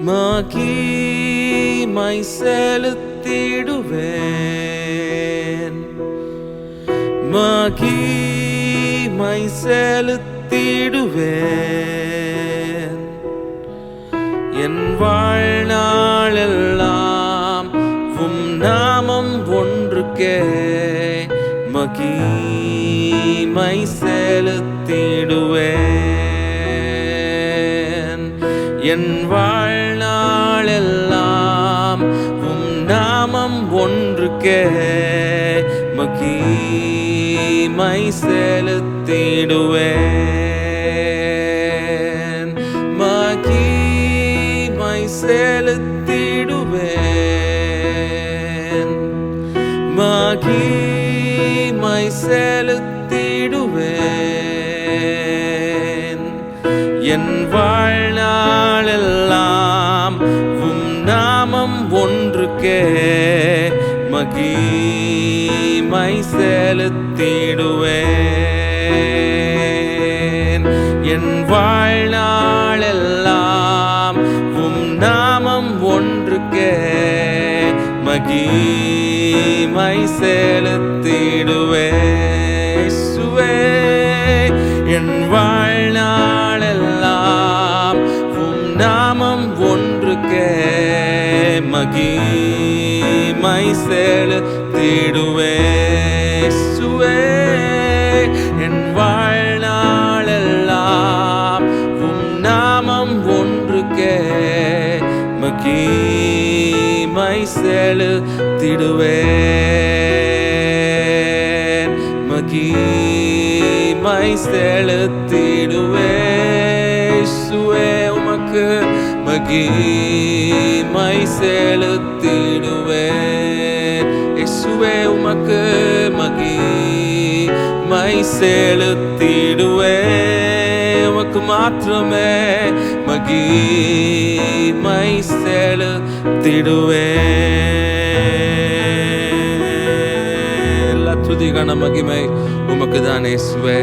மகிமை செலுத்திடுவேன், மகிமை செலுத்திடுவேன். என் வாழ்நாளெல்லாம் உம் நாமம் ஒன்றுக்கே மகிமை செலுத்திடுவேன். என் வாழ்நாளெல்லாம் உம் நாமம் ஒன்றுக்கே மகிமை செலுத்திடுவேன், மகிமை செலுத்திடுவேன், மகிமை செலுத்திடுவேன். என் வாழ்நாளெல்லாம் உம் நாமம் ஒன்றுக்கே மகிமை செலுத்திடுவேன். என் வாழ்நாளெல்லாம் உம் நாமம் ஒன்றுக்கே மகிமை செலுத்திடுவேன். இயேசுவே, என் வாழ்நாளெல்லாம் உம் நாமம் ஒன்றுக்கே மகிமை செலுத்திடுவேன். இயேசுவே, என் வாழ்நாளெல்லாம் உம் நாமம் ஒன்றுக்கே மகிமை செலுத்திடுவேன், மகிமை செலுத்திடுவேன். இயேசுவே, உமக்கு மகிமை செலுத்திடுவேன். இயேசுவே, உமக்கு மகிமை செலுத்திடுவேன். உமக்கு மாத்திரமே மகிமை செலுத்திடுவேன். எல்லா துதி கன மகிமை உமக்கு தான் இயேசுவே.